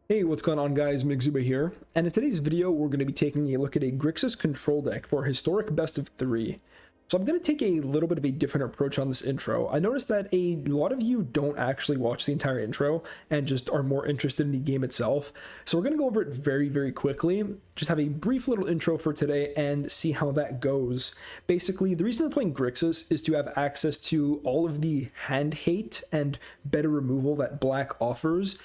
Hey, what's going on guys, Migzuba here, and in today's video we're going to be taking a look at a Grixis control deck for historic best of 3. So I'm going to take a little bit of a different approach on this intro. I noticed that a lot of you don't actually watch the entire intro and just are more interested in the game itself. So we're going to go over it very quickly, just have a brief little intro for today and see how that goes. Basically, the reason we're playing Grixis is to have access to all of the hand hate and better removal that black offers.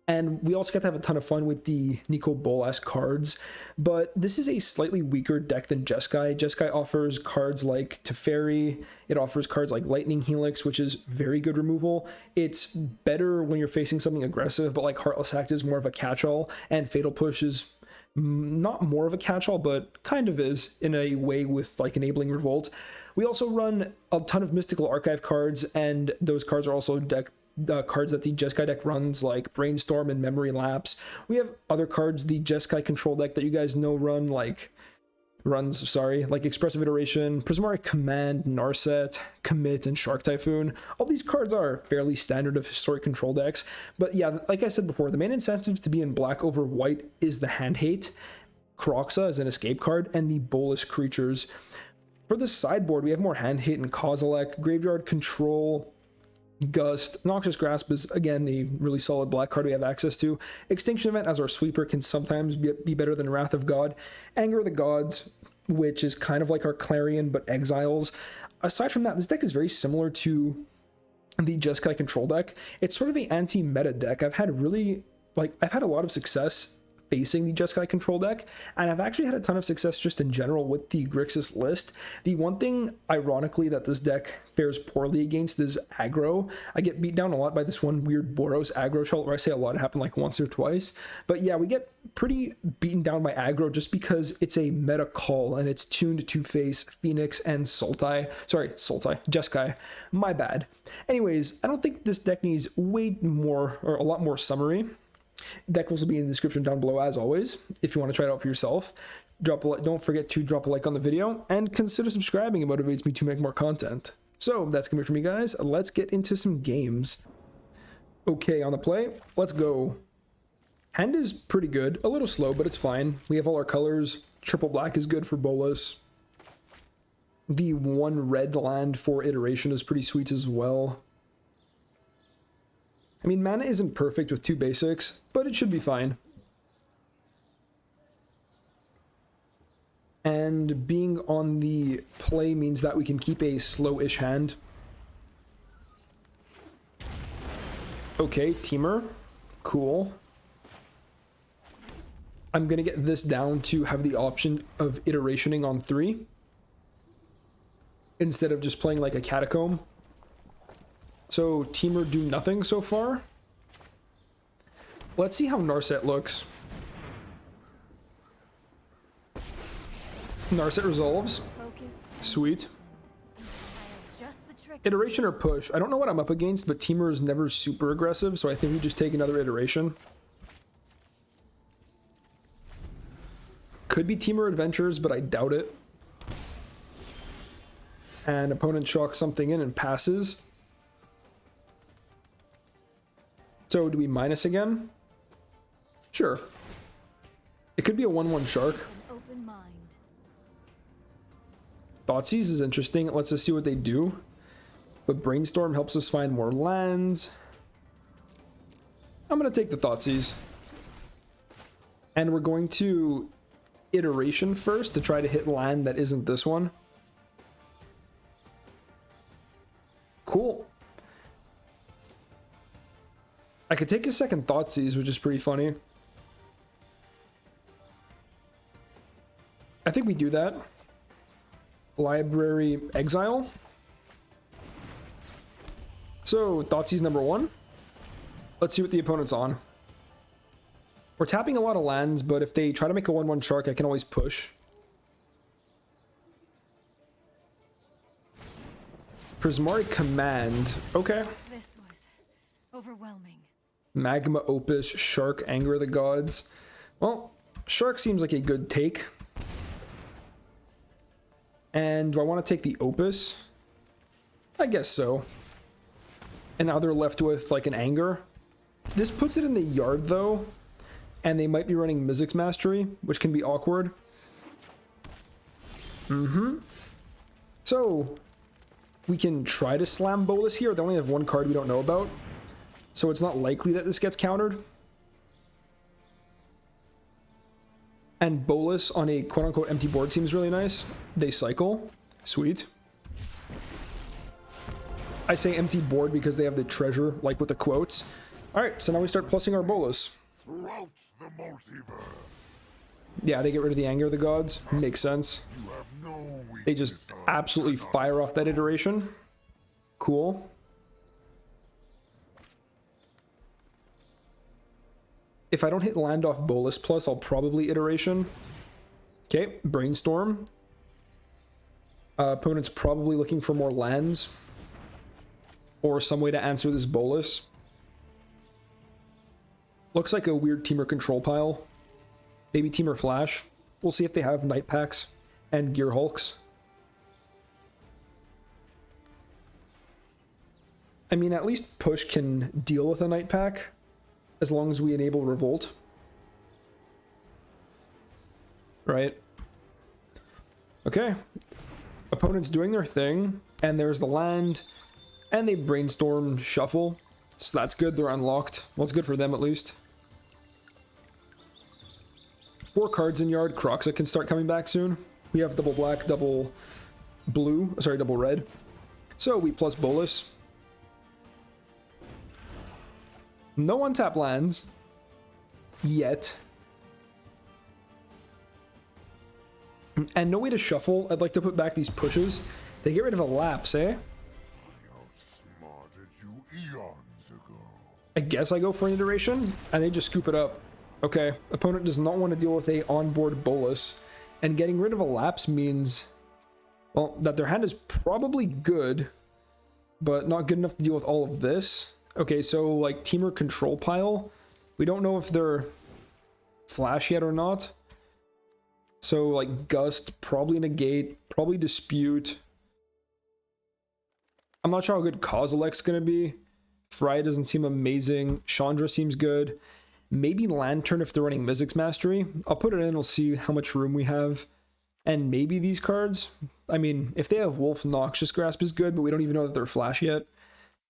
And we also get to have a ton of fun with the Nico Bolas cards, but this is a slightly weaker deck than Jeskai. Jeskai offers cards like Teferi, it offers cards like Lightning Helix, which is very good removal. It's better when you're facing something aggressive, but like Heartless Act is more of a catch-all, and Fatal Push is not more of a catch-all, but kind of is in a way with like Enabling Revolt. We also run a ton of Mystical Archive cards, and those cards are also cards that the Jeskai deck runs, like Brainstorm and Memory Lapse. We have other cards the Jeskai control deck that you guys know like Expressive Iteration, Prismari Command, Narset, Commit, and Shark Typhoon. All these cards are fairly standard of historic control decks, but yeah, like I said before, the main incentive to be in black over white is the hand hate. Kroxa is an escape card, and the Bolus creatures. For the sideboard, we have more hand hate and Kozilek, Graveyard Control, Gust. Noxious Grasp is again a really solid black card we have access to. Extinction Event as our sweeper can sometimes be better than Wrath of God. Anger of the Gods, which is kind of like our Clarion but exiles. Aside from that, this deck is very similar to the Jeskai control deck. It's sort of an anti-meta deck. I've had a lot of success facing the Jeskai control deck, and I've actually had a ton of success just in general with the Grixis list. The one thing, ironically, that this deck fares poorly against is aggro. I get beat down a lot by this one weird Boros aggro shell, where I say a lot, it happened like once or twice. But yeah, we get pretty beaten down by aggro just because it's a meta call, and it's tuned to face Phoenix and Jeskai. My bad. Anyways, I don't think this deck needs way more, or a lot more summary. Deck will be in the description down below as always, if you want to try it out for yourself. Don't forget to drop a like on the video, and consider subscribing. It motivates me to make more content. So that's gonna be it for me, guys. Let's get into some games. Okay, on the play, let's go. Hand is pretty good, a little slow, but it's fine. We have all our colors. Triple black is good for Bolas. The one red land for Iteration is pretty sweet as well. I mean, mana isn't perfect with 2 basics, but it should be fine. And being on the play means that we can keep a slow-ish hand. Okay, Teamer. Cool. I'm gonna get this down to have the option of iterationing on 3, instead of just playing like a Catacomb. So Teamer do nothing so far. Let's see how Narset looks. Narset resolves. Sweet. Iteration or push? I don't know what I'm up against, but Teamer is never super aggressive, so I think we just take another iteration. Could be Teamer Adventures, but I doubt it. And opponent shocks something in and passes. So do we minus again? Sure. It could be a 1/1 shark. Thoughtseize is interesting. It lets us see what they do. But Brainstorm helps us find more lands. I'm going to take the Thoughtseize. And we're going to iteration first to try to hit land that isn't this one. Cool. I could take a second Thoughtseize, which is pretty funny. I think we do that. Library Exile. So, Thoughtseize number 1. Let's see what the opponent's on. We're tapping a lot of lands, but if they try to make a 1/1 shark, I can always push. Prismari Command. Okay. This was overwhelming. Magma Opus, Shark, Anger of the Gods. Well, Shark seems like a good take. And do I want to take the Opus? I guess so. And now they're left with like an Anger. This puts it in the yard though. and they might be running Mizzix Mastery, which can be awkward. So we can try to slam Bolus here. They only have one card we don't know about, so it's not likely that this gets countered. And Bolus on a quote-unquote empty board seems really nice. They cycle. Sweet. I say empty board because they have the treasure, like with the quotes. Alright, so now we start plussing our Bolus. Throughout the multiverse, Yeah, they get rid of the anger of the gods. Makes sense. you have no They just absolutely fire off that iteration. Cool. If I don't hit land off Bolus plus, I'll probably iteration. Okay, Brainstorm. Opponent's probably looking for more lands or some way to answer this Bolus. Looks like a weird Teamer control pile. Maybe Teamer Flash. We'll see if they have Night Packs and Gear Hulks. I mean, at least Push can deal with a Night Pack as long as we enable Revolt. Right? Okay. Opponent's doing their thing, and there's the land, and they Brainstorm Shuffle. So that's good, they're unlocked. Well, it's good for them at least. 4 cards in yard. Croxa can start coming back soon. We have double black, double blue, sorry, double red. So we plus Bolus. No untap lands. Yet. And no way to shuffle. I'd like to put back these pushes. They get rid of a lapse, eh? I outsmarted you eons ago. I guess I go for an iteration, and they just scoop it up. Okay, opponent does not want to deal with a onboard Bolus, and getting rid of a lapse means, well, that their hand is probably good, but not good enough to deal with all of this. Okay, so like Teamer control pile, we don't know if they're Flash yet or not. So like Gust, probably Negate, probably Dispute. I'm not sure how good Kozilek's gonna be. Fry doesn't seem amazing. Chandra seems good. Maybe Lantern if they're running Mizzix Mastery. I'll put it in, we'll see how much room we have. And maybe these cards. I mean, if they have Wolf, Noxious Grasp is good, but we don't even know that they're Flash yet.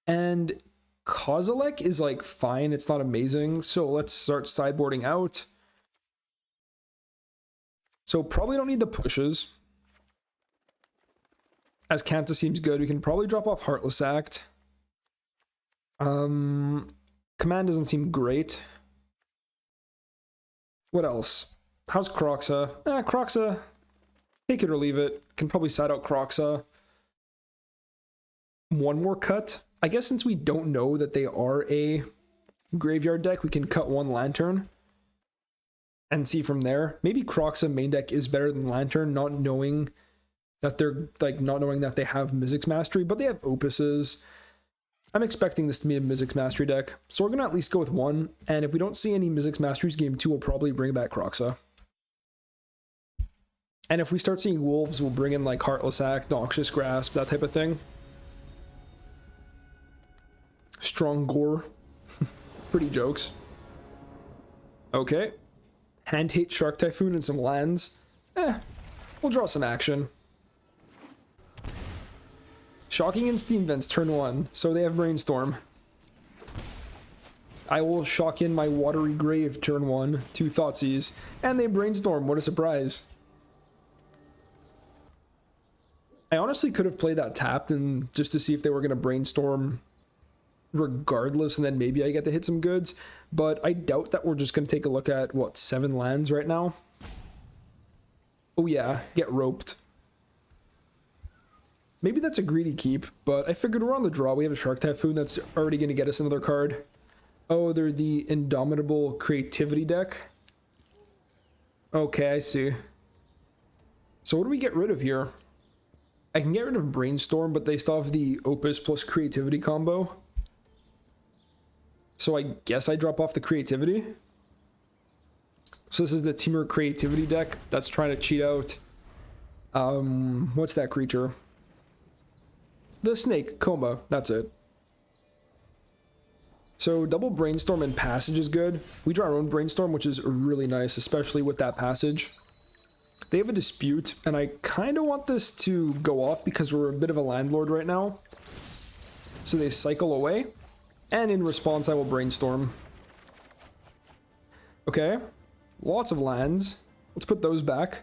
And Kozilek is like fine, it's not amazing. So let's start sideboarding out. So probably don't need the pushes. As Kanta seems good, we can probably drop off Heartless Act. Command doesn't seem great. What else? How's Croxa? Croxa, take it or leave it. Can probably side out Croxa. One more cut. I guess since we don't know that they are a graveyard deck, we can cut one Lantern and see from there. Maybe Croxa main deck is better than Lantern, not knowing that they're like not knowing that they have Mizzix Mastery, but they have Opuses. I'm expecting this to be a Mizzix Mastery deck, so we're gonna at least go with one. And if we don't see any Mizzix Masteries game 2, we'll probably bring back Croxa. And if we start seeing Wolves, we'll bring in like Heartless Act, Noxious Grasp, that type of thing. Strong Gore. Pretty jokes. Okay. Hand hate Shark Typhoon and some lands. We'll draw some action. Shocking and Steam Vents turn 1, so they have Brainstorm. I will shock in my Watery Grave turn 1, 2 Thoughtseize, and they Brainstorm, what a surprise. I honestly could have played that tapped and just to see if they were going to Brainstorm regardless, and then maybe I get to hit some goods, but I doubt that we're just going to take a look at, what, 7 lands right now? Oh yeah, get roped. Maybe that's a greedy keep, but I figured we're on the draw. We have a Shark Typhoon that's already going to get us another card. Oh, they're the Indomitable Creativity deck. Okay, I see. So what do we get rid of here? I can get rid of Brainstorm, but they still have the Opus plus Creativity combo. So I guess I drop off the Creativity. So this is the Teamer Creativity deck that's trying to cheat out. What's that creature? The snake, Coma, that's it. So double brainstorm and passage is good. We draw our own brainstorm, which is really nice, especially with that passage. They have a dispute, and I kind of want this to go off because we're a bit of a landlord right now. So they cycle away, and in response I will brainstorm. Okay, lots of lands. Let's put those back.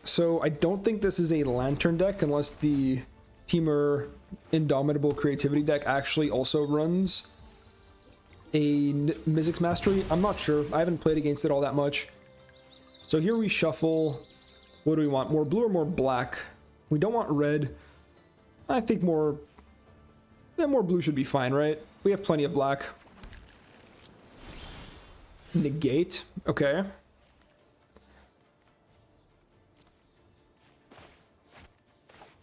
So I don't think this is a lantern deck unless the Teamer Indomitable Creativity deck actually also runs a Mizzix Mastery. I'm not sure. I haven't played against it all that much. So here we shuffle. What do we want? More blue or more black? We don't want red. I think more blue should be fine, right? We have plenty of black. Negate. Okay.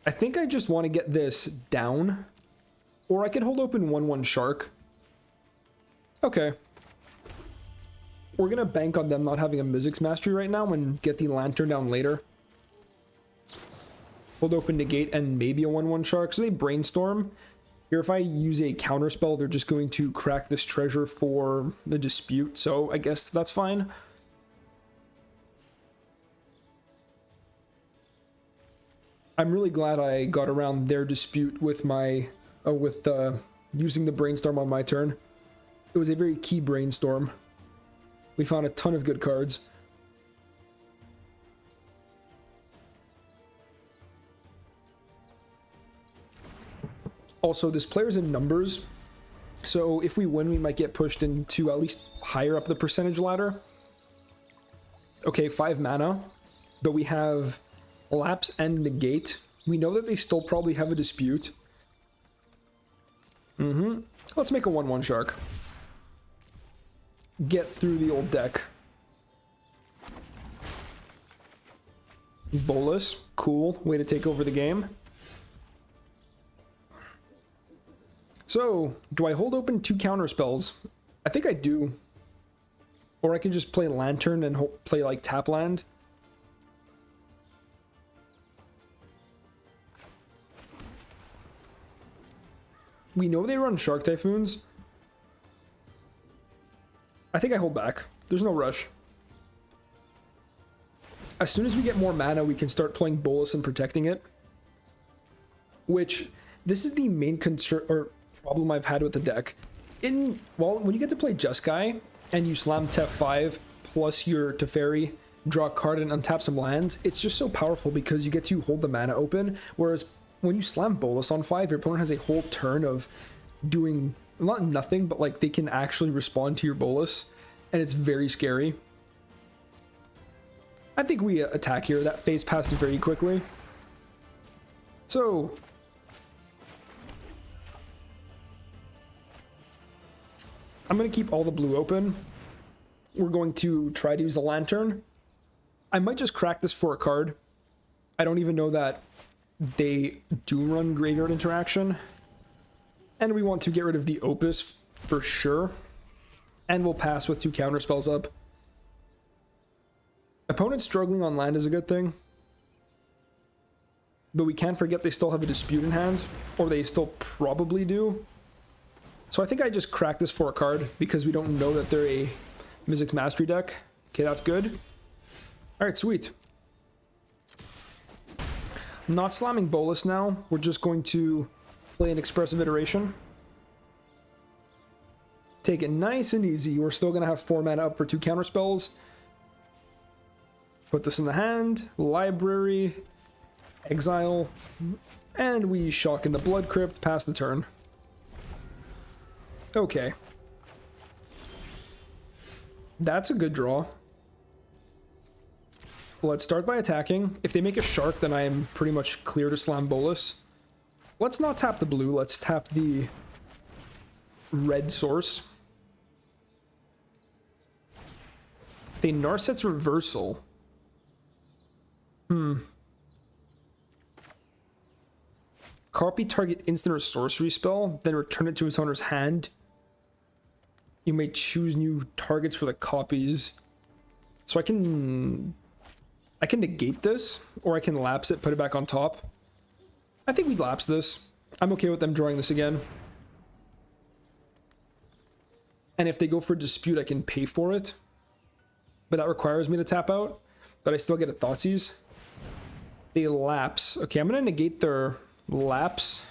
I think I just want to get this down. Or I could hold open 1/1 Shark. Okay. We're going to bank on them not having a Mizzix Mastery right now and get the Lantern down later. Hold open Negate and maybe a 1/1 Shark. So they brainstorm. Here, if I use a counterspell, they're just going to crack this treasure for the dispute. So I guess that's fine. I'm really glad I got around their dispute with my using the brainstorm on my turn. It was a very key brainstorm. We found a ton of good cards. Also, this player's in numbers, so if we win, we might get pushed into at least higher up the percentage ladder. Okay, 5 mana, but we have Lapse and Negate. We know that they still probably have a dispute. Let's make a 1/1 Shark. Get through the old deck. Bolus, cool. Way to take over the game. So, do I hold open 2 counter spells? I think I do. Or I can just play Lantern and play like tap land. We know they run Shark Typhoons. I think I hold back. There's no rush. As soon as we get more mana, we can start playing Bolus and protecting it. Which, this is the main concern or problem I've had with the deck. When you get to play Jeskai and you slam Tef 5 plus your Teferi, draw a card and untap some lands, it's just so powerful because you get to hold the mana open. Whereas when you slam Bolus on 5, your opponent has a whole turn of doing not nothing, but like they can actually respond to your Bolus, and it's very scary. I think we attack here. That phase passed very quickly. So I'm going to keep all the blue open. We're going to try to use a Lantern. I might just crack this for a card. I don't even know that they do run Graveyard Interaction. And we want to get rid of the Opus for sure. And we'll pass with 2 counterspells up. Opponent struggling on land is a good thing. But we can't forget they still have a dispute in hand. Or they still probably do. So I think I just crack this for a card because we don't know that they're a Mizzix Mastery deck. Okay, that's good. Alright, sweet. Not slamming Bolus now. We're just going to play an Expressive Iteration. Take it nice and easy. We're still going to have 4 mana up for 2 counterspells. Put this in the hand. Library. Exile. And we shock in the Blood Crypt. Pass the turn. Okay. That's a good draw. Let's start by attacking. If they make a Shark, then I am pretty much clear to slam Bolus. Let's not tap the blue. Let's tap the red source. They Narset's Reversal. Copy target instant or sorcery spell, then return it to its owner's hand. You may choose new targets for the copies. So I can I can negate this, or I can lapse it, put it back on top. I think we lapse this. I'm okay with them drawing this again. And if they go for dispute, I can pay for it. But that requires me to tap out. But I still get a Thoughtseize. They lapse. Okay, I'm going to negate their lapse.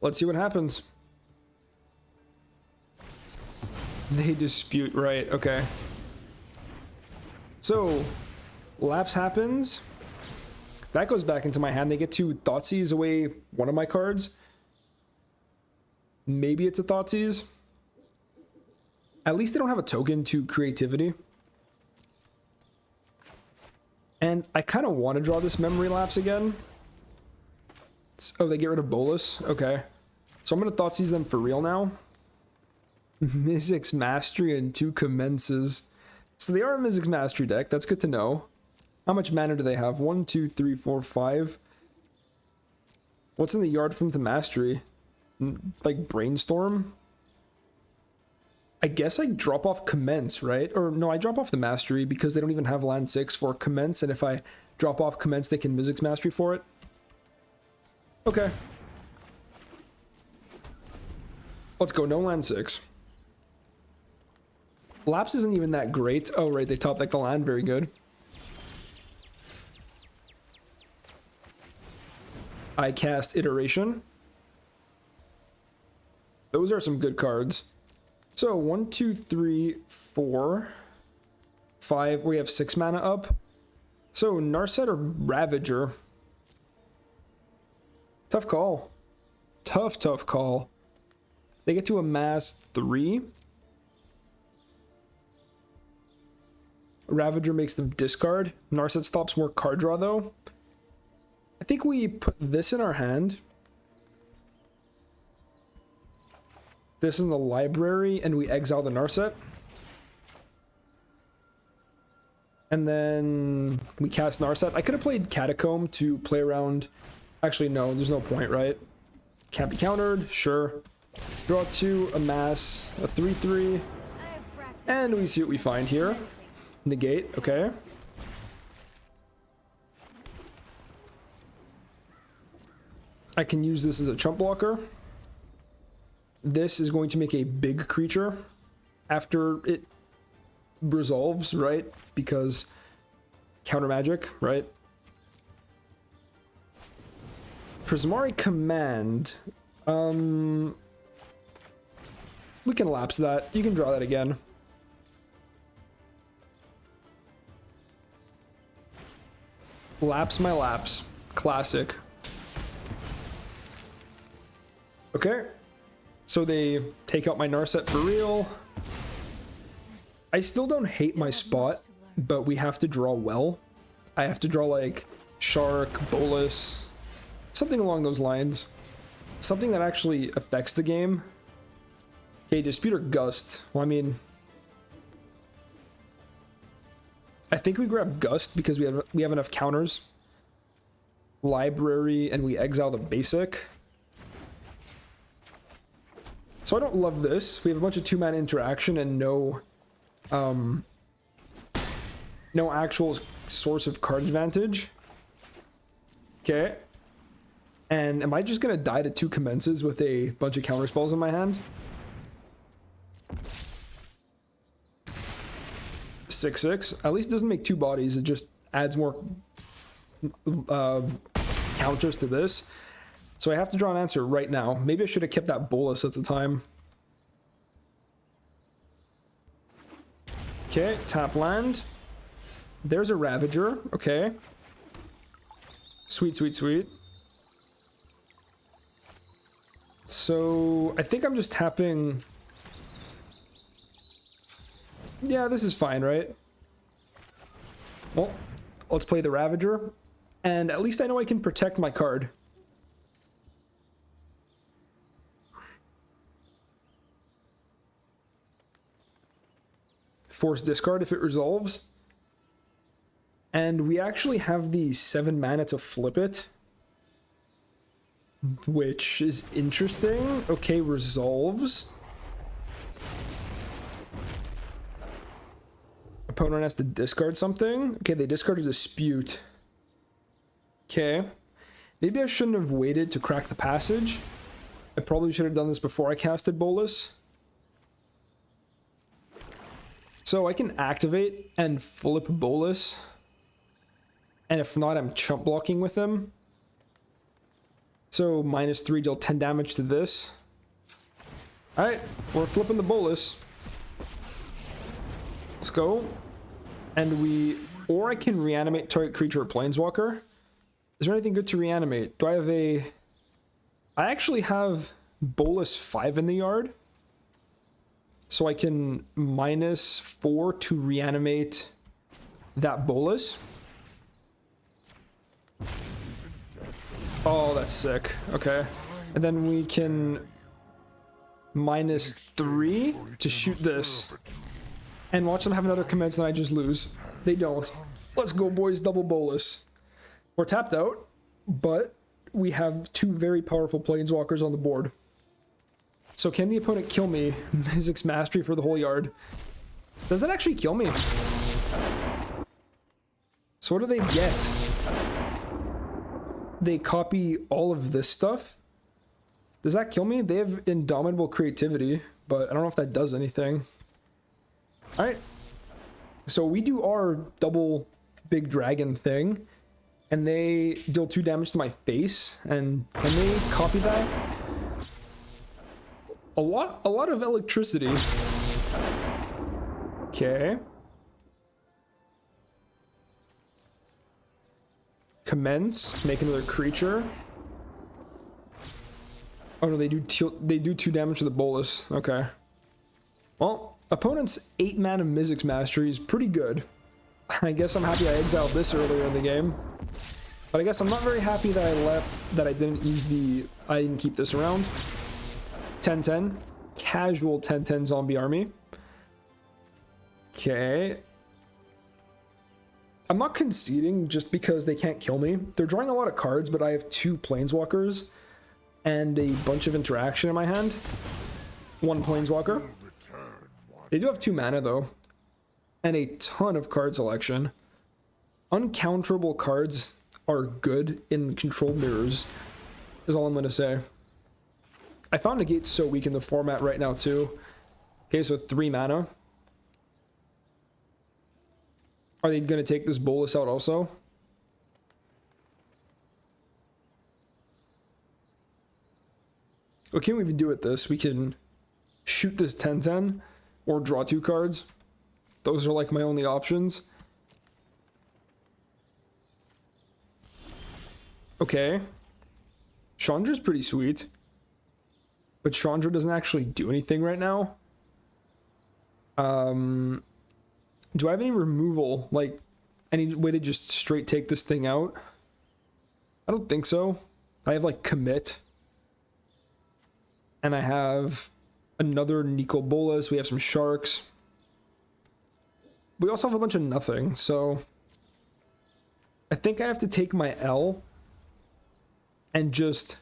Let's see what happens. They dispute, right, okay. So, lapse happens. That goes back into my hand. They get to Thoughtseize away one of my cards. Maybe it's a Thoughtseize. At least they don't have a token to creativity. And I kind of want to draw this memory lapse again. Oh, they get rid of Bolus? Okay. So I'm going to Thoughtseize them for real now. Mizzix Mastery and 2 Commences. So they are a Mizzix Mastery deck. That's good to know. How much mana do they have? 1, 2, 3, 4, 5. What's in the yard from the Mastery? Like Brainstorm? I guess I drop off Commence, right? Or no, I drop off the Mastery because they don't even have land 6 for Commence. And if I drop off Commence, they can Mizzix Mastery for it. Okay. Let's go. No land 6. Lapse isn't even that great. Oh, right. They top deck the land. Very good. I cast Iteration. Those are some good cards. So 1, 2, 3, 4, 5. We have 6 mana up. So Narset or Ravager. Tough call. Tough call. They get to amass 3. Ravager makes them discard. Narset stops more card draw though. I think we put this in our hand. This in the library, and we exile the Narset. And then we cast Narset. I could have played Catacomb to play around. Actually, no, there's no point, right? Can't be countered, sure. Draw 2, amass, a 3/3. And we see what we find here. Negate, okay. I can use this as a chump blocker. This is going to make a big creature after it resolves, right? Because counter magic, right? Prismari Command. We can lapse that. You can draw that again. Lapse my lapse. Classic. Okay. So they take out my Narset for real. I still don't hate my spot, but we have to draw well. I have to draw like Shark, Bolus, something along those lines. Something that actually affects the game. Okay, Dispute or Gust. Well, I mean, I think we grab Gust because we have enough counters. Library, and we exile the basic. So I don't love this. We have a bunch of 2-mana interaction and no actual source of card advantage. Okay. And am I just gonna die to 2 Commences with a bunch of counter spells in my hand? 6/6. At least it doesn't make 2 bodies. It just adds more counters to this. So I have to draw an answer right now. Maybe I should have kept that Bolus at the time. Okay, tap land. There's a Ravager. Okay. Sweet, sweet, sweet. So I think I'm just tapping. Yeah, this is fine, right? Well, let's play the Ravager. And at least I know I can protect my card. Force discard if it resolves. And we actually have the 7 mana to flip it. which is interesting. Okay, resolves. Opponent has to discard something. Okay, they discarded Dispute. Okay. Maybe I shouldn't have waited to crack the passage. I probably should have done this before I casted Bolus. So I can activate and flip Bolus. And if not, I'm chump blocking with him. So -3 deal 10 damage to this. Alright, we're flipping the Bolus. Let's go. And or I can reanimate target creature or planeswalker. Is there anything good to reanimate? Do I have I actually have Bolus 5 in the yard. So I can -4 to reanimate that Bolus. Oh, that's sick. Okay. And then we can -3 to shoot this. And watch them have another commence and I just lose. They don't. Let's go, boys. Double Bolus. We're tapped out, but we have 2 very powerful planeswalkers on the board. So can the opponent kill me? Mizzix Mastery for the whole yard. Does that actually kill me? So what do they get? They copy all of this stuff. Does that kill me? They have Indomitable Creativity, but I don't know if that does anything. Alright. So we do our double big dragon thing, and they deal 2 damage to my face, and they copy that. A lot of electricity. Okay. Commence, make another creature. Oh no, they do 2 damage to the Bolus. Okay. Well, opponent's 8 mana Mizzix Mastery is pretty good. I guess I'm happy I exiled this earlier in the game. But I guess I'm not very happy that I didn't keep this around. 10-10. Casual 10-10 zombie army. Okay. I'm not conceding just because they can't kill me. They're drawing a lot of cards, but I have 2 planeswalkers and a bunch of interaction in my hand. 1 planeswalker. They do have 2 mana though. And a ton of card selection. Uncounterable cards are good in controlled mirrors, is all I'm going to say. I found Negate so weak in the format right now too. Okay, so 3 mana. Are they going to take this Bolus out also? What can we even do with this? We can shoot this 10-10 or draw 2 cards. Those are like my only options. Okay. Chandra's pretty sweet. But Chandra doesn't actually do anything right now. Do I have any removal? Like, any way to just straight take this thing out? I don't think so. I have, like, Commit. And I have another Nico Bolas. We have some Sharks. We also have a bunch of nothing, so... I think I have to take my L and just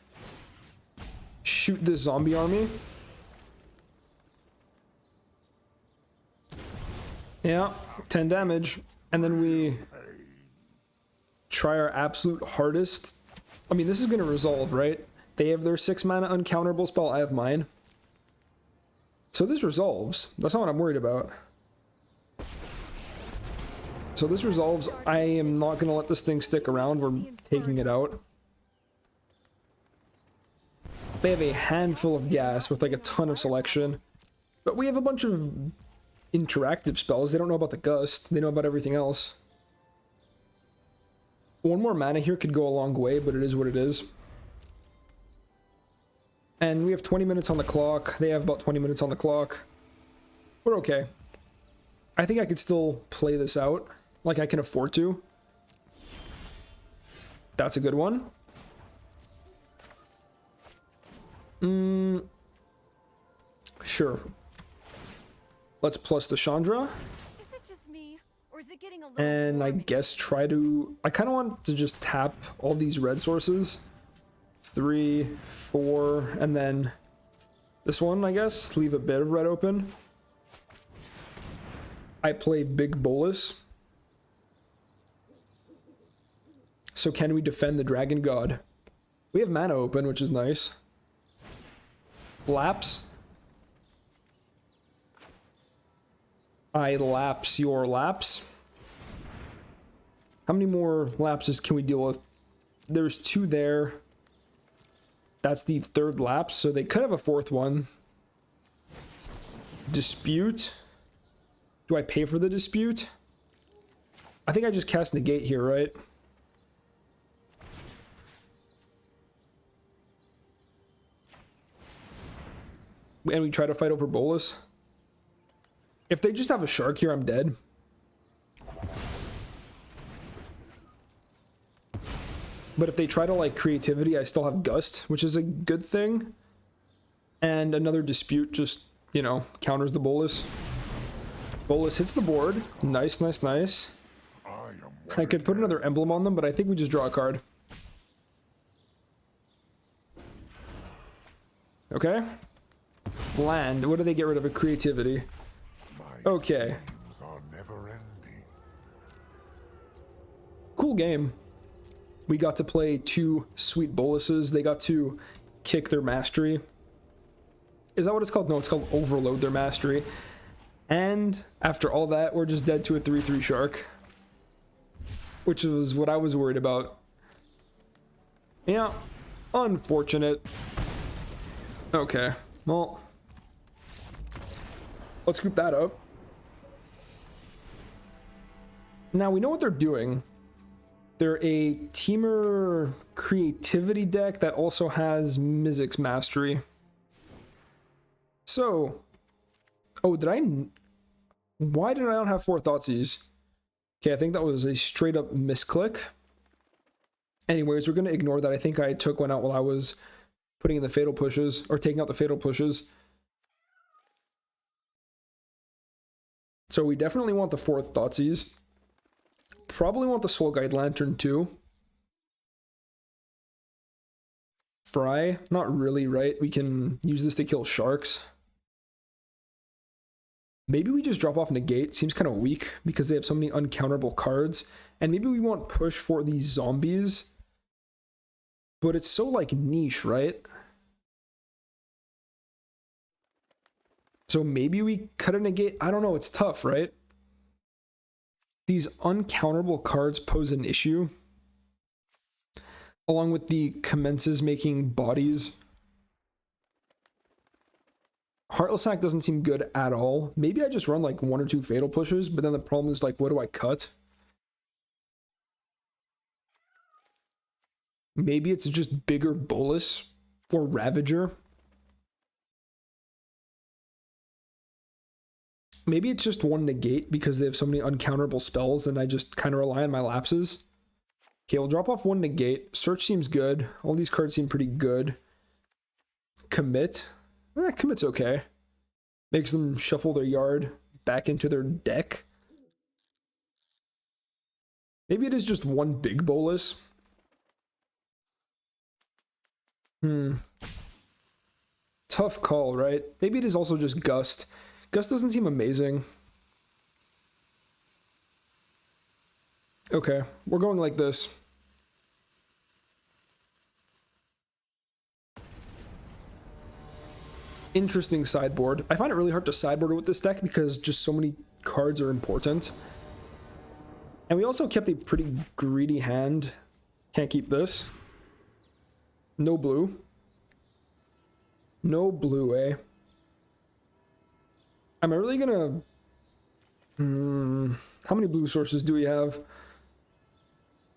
shoot this zombie army. Yeah, 10 damage. And then we try our absolute hardest. I mean, this is going to resolve, right? They have their 6 mana uncounterable spell. I have mine. So this resolves. That's not what I'm worried about. So this resolves. I am not going to let this thing stick around. We're taking it out. They have a handful of gas with like a ton of selection. But we have a bunch of interactive spells. They don't know about the Gust. They know about everything else. 1 more mana here could go a long way, but it is what it is. And we have 20 minutes on the clock. They have about 20 minutes on the clock. We're okay. I think I could still play this out. Like I can afford to. That's a good one. Sure. Let's plus the Chandra. Is it just me, or is it getting a little And I guess try to... I kind of want to just tap all these red sources. 3, 4, and then this one, I guess. Leave a bit of red open. I play Big Bolus. So can we defend the Dragon God? We have mana open, which is nice. Lapse. I lapse your lapse. How many more lapses can we deal with? There's 2 there. That's the 3rd lapse, so they could have a 4th one. Dispute. Do I pay for the dispute? I think I just cast negate here, right? And we try to fight over Bolus. If they just have a shark here, I'm dead. But if they try to like creativity, I still have Gust, which is a good thing. And another dispute just, you know, counters the Bolus. Bolus hits the board. Nice, nice, nice. I could put another emblem on them, but I think we just draw a card. Okay. Land. What do they get rid of? A creativity. Okay. Cool game. We got to play 2 sweet boluses. They got to kick their mastery. Is that what it's called? No, it's called overload their mastery. And after all that, we're just dead to a 3/3 shark. Which was what I was worried about. Yeah, unfortunate. Okay, well, let's scoop that up. Now we know what they're doing. They're a Teamer creativity deck that also has Mizzix mastery. So, oh, why did I not have 4 Thoughtseize? Okay, I think that was a straight up misclick. Anyways, we're going to ignore that. I think I took one out while I was putting in the fatal pushes, or taking out the fatal pushes. So we definitely want the 4th Thoughtseize. Probably want the Soul Guide Lantern too. Fry, not really, right? We can use this to kill sharks. Maybe we just drop off Negate. Seems kind of weak because they have so many uncounterable cards. And maybe we want push for these zombies. But it's so like niche, right? So maybe we cut a Negate. I don't know. It's tough, right? These uncounterable cards pose an issue. Along with the commences making bodies. Heartless Act doesn't seem good at all. Maybe I just run like 1 or 2 fatal pushes, but then the problem is like, what do I cut? Maybe it's just bigger Bolus or Ravager. Maybe it's just 1 negate because they have so many uncounterable spells and I just kind of rely on my lapses. Okay, we'll drop off 1 negate. Search seems good. All these cards seem pretty good. Commit. Commit's okay. Makes them shuffle their yard back into their deck. Maybe it is just 1 big Bolus. Tough call, right? Maybe it is also just Gust. Gust doesn't seem amazing. Okay, we're going like this. Interesting sideboard. I find it really hard to sideboard with this deck because just so many cards are important. And we also kept a pretty greedy hand. Can't keep this. No blue. No blue, eh? Am I really gonna... How many blue sources do we have?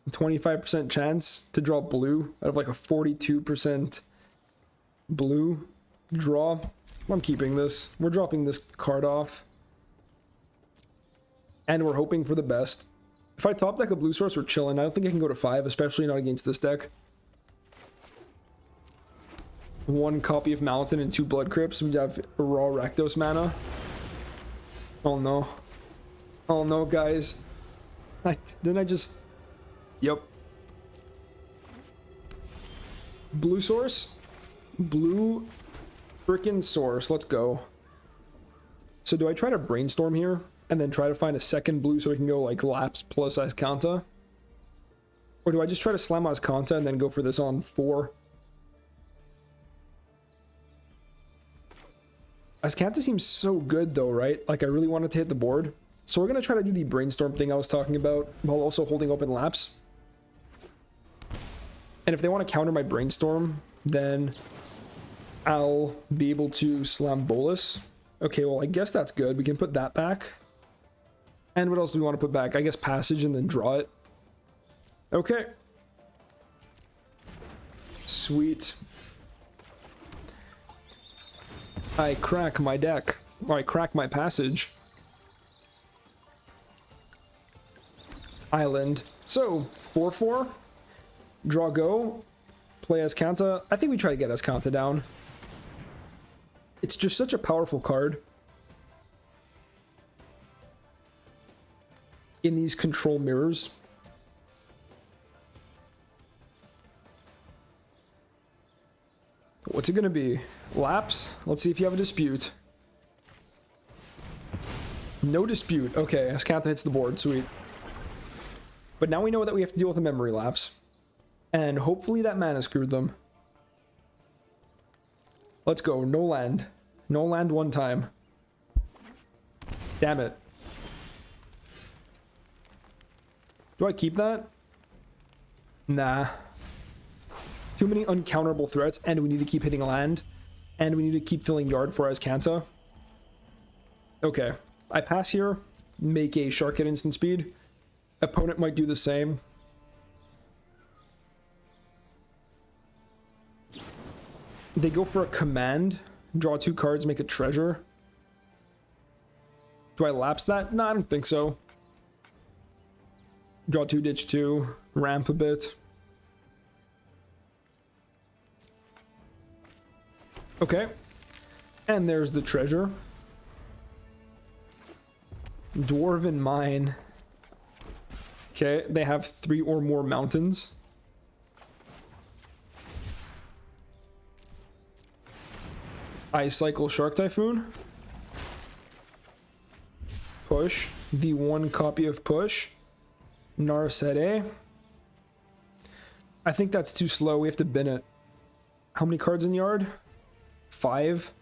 25% chance to draw blue out of like a 42% blue draw. I'm keeping this. We're dropping this card off. And we're hoping for the best. If I top deck a blue source, we're chilling. I don't think I can go to 5, especially not against this deck. 1 copy of Mountain and 2 Blood Crypts. We have raw Rakdos mana. Oh no. Oh no, guys. Didn't I just... Yep. Blue source. Blue freaking source. Let's go. So do I try to brainstorm here and then try to find a second blue so we can go like Lapse plus Azcanta? Or do I just try to slam Azcanta and then go for this on 4? Azcanta seems so good though, right? Like I really wanted to hit the board. So we're going to try to do the brainstorm thing I was talking about while also holding open Lapse. And if they want to counter my brainstorm, then I'll be able to slam Bolus. Okay, well, I guess that's good. We can put that back. And what else do we want to put back? I guess Passage and then draw it. Okay. Sweet. I crack my deck. Or I crack my Passage. Island. So, 4-4. Draw go. Play Azcanta. I think we try to get Azcanta down. It's just such a powerful card. In these control mirrors. What's it gonna be? Lapse? Let's see if you have a dispute. No dispute. Okay, Azcanta hits the board. Sweet. But now we know that we have to deal with a memory lapse. And hopefully that mana screwed them. Let's go. No land. No land one time. Damn it. Do I keep that? Nah. Too many uncounterable threats, and we need to keep hitting land. And we need to keep filling yard for Azcanta. Okay. I pass here. Make a shark hit instant speed. Opponent might do the same. They go for a command. Draw 2 cards, make a treasure. Do I lapse that? No, I don't think so. Draw 2, ditch 2, ramp a bit. Okay. And there's the treasure. Dwarven Mine. Okay, they have 3 or more mountains. Ice Cycle Shark Typhoon. Push. The 1 copy of Push. Narset. I think that's too slow. We have to bin it. How many cards in yard? 5.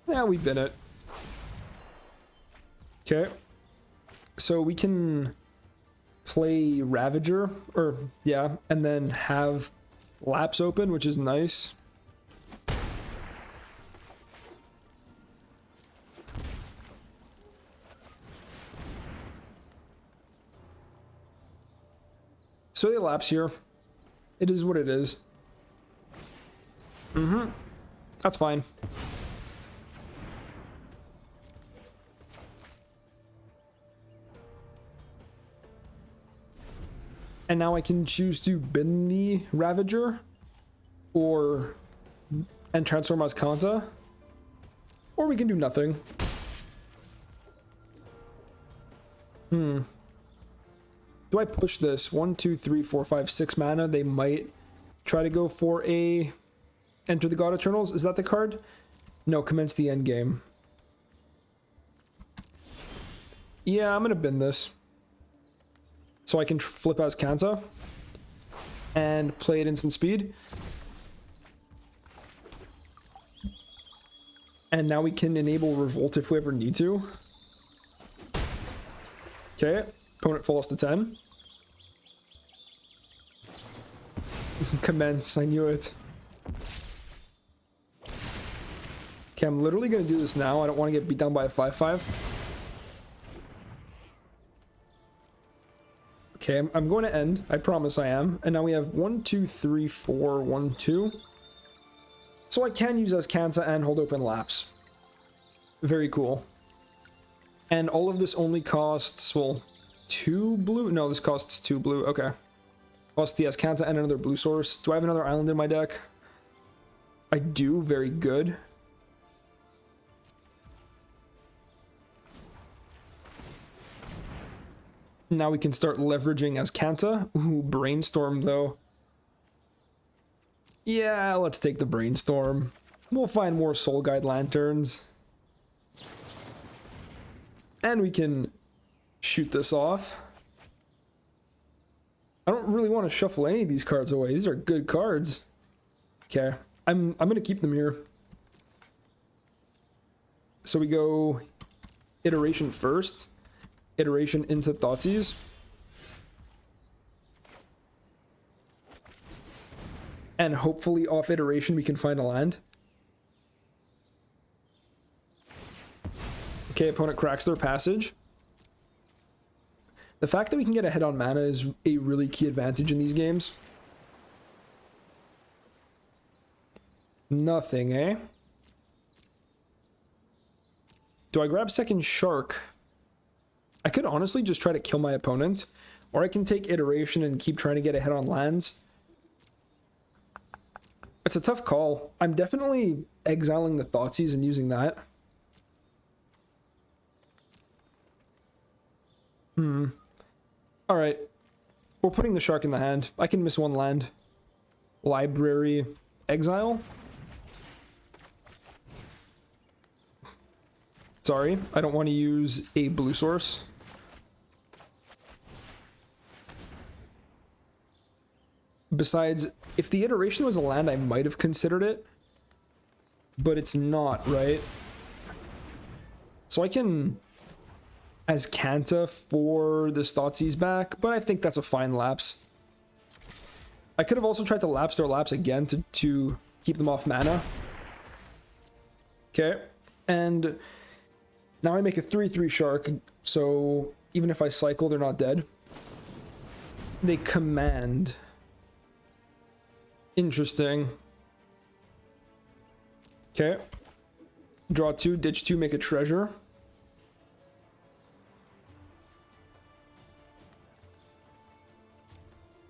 Yeah, we bin it. Okay. So we can play Ravager, or yeah, and then have Lapse open, which is nice. So they lapse here. It is what it is. That's fine. And now I can choose to bin the Ravager and transform Azcanta. Or we can do nothing. Do I push this? 1, 2, 3, 4, 5, 6 mana. They might try to go for a Enter the God Eternals. Is that the card? No, commence the end game. Yeah, I'm gonna bin this. So I can flip Azcanta and play it instant speed. And now we can enable Revolt if we ever need to. Okay. Opponent falls to 10. Commence, I knew it. Okay, I'm literally going to do this now. I don't want to get beat down by a 5-5. Okay, I'm going to end. I promise I am. And now we have 1, 2, 3, 4, 1, 2. So I can use Azcanta and hold open Lapse. Very cool. And all of this only costs, well, 2 blue? No, this costs 2 blue. Okay. Costs the Azcanta and another blue source. Do I have another island in my deck? I do. Very good. Now we can start leveraging Azcanta. Ooh, Brainstorm though. Yeah, let's take the brainstorm. We'll find more Soul Guide lanterns. And we can shoot this off. I don't really want to shuffle any of these cards away. These are good cards. Okay, I'm gonna keep them here. So we go iteration first, iteration into Thoughtseize. And hopefully off iteration we can find a land. Okay, opponent cracks their passage. The fact that we can get ahead on mana is a really key advantage in these games. Nothing, eh? Do I grab second Shark? I could honestly just try to kill my opponent, or I can take iteration and keep trying to get ahead on lands. It's a tough call. I'm definitely exiling the Thoughtseize and using that. Alright. We're putting the Shark in the hand. I can miss one land. Library. Exile? Sorry, I don't want to use a blue source. Besides, if the iteration was a land, I might have considered it. But it's not, right? So I can as Kanta for the Thoughtseize back, but I think that's a fine lapse. I could have also tried to lapse their lapse again to keep them off mana. Okay, and now I make a 3/3 Shark, so even if I cycle, they're not dead. They command. Interesting. Okay. Draw 2, ditch 2, make a treasure.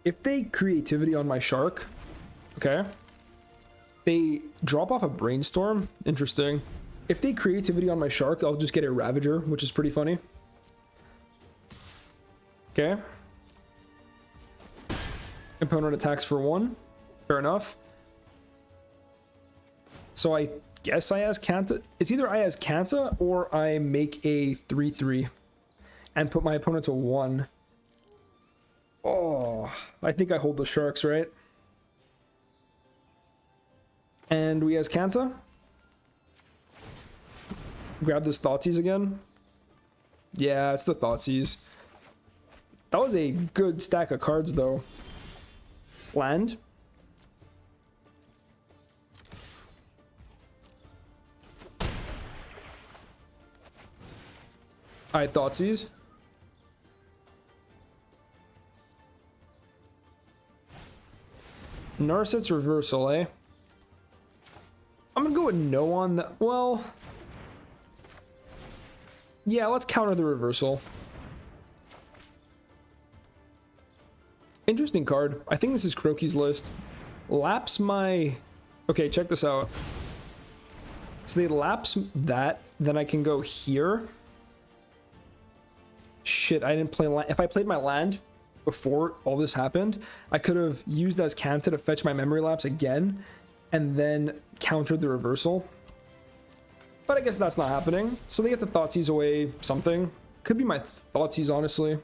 If they creativity on my Shark, okay, they drop off a brainstorm. Interesting. If they creativity on my Shark, I'll just get a Ravager, which is pretty funny. Okay. Opponent attacks for 1. Fair enough. So I guess I as Kanta. It's either I as Kanta or I make a 3/3 and put my opponent to 1. Oh, I think I hold the Sharks, right? And we as Kanta. Grab this Thoughtseize again. Yeah, it's the Thoughtseize. That was a good stack of cards, though. Land. Alright, Thoughtseize. Narset's reversal, eh? I'm gonna go with no on that. Well, yeah, let's counter the reversal. Interesting card. I think this is Croaky's list. Lapse my... Okay, check this out. So they lapse that, then I can go here. Shit, I didn't play land. If I played my land before all this happened, I could have used as Kanta to fetch my memory lapse again, and then countered the reversal. But I guess that's not happening. So they get the Thoughtseize away something. Could be my Thoughtseize, honestly.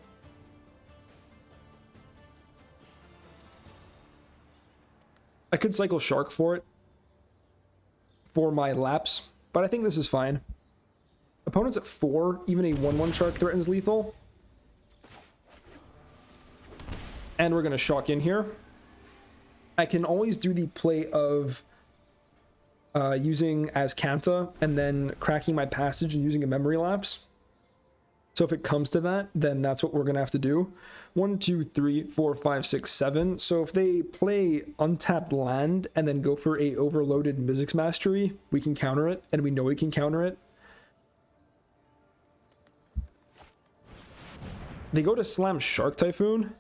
I could cycle Shark for it. For my lapse. But I think this is fine. Opponent's at 4. Even a 1/1 Shark threatens lethal. And we're going to shock in here. I can always do the play of using as Kanta and then cracking my passage and using a memory lapse. So if it comes to that, then that's what we're going to have to do. 1, 2, 3, 4, 5, 6, 7. So if they play untapped land and then go for a overloaded Mizzix Mastery, we can counter it, and we know we can counter it. They go to slam Shark Typhoon.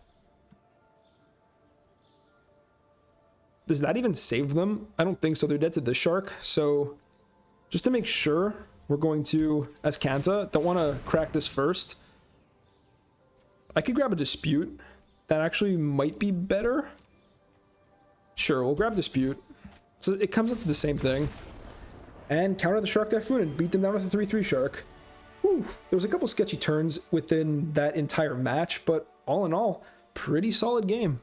Does that even save them? I don't think so. They're dead to this Shark. So just to make sure, we're going to, as Kanta, don't want to crack this first. I could grab a Dispute. That actually might be better. Sure, we'll grab Dispute. So it comes up to the same thing. And counter the Shark Typhoon and beat them down with a 3-3 Shark. Whew, there was a couple sketchy turns within that entire match, but all in all, pretty solid game.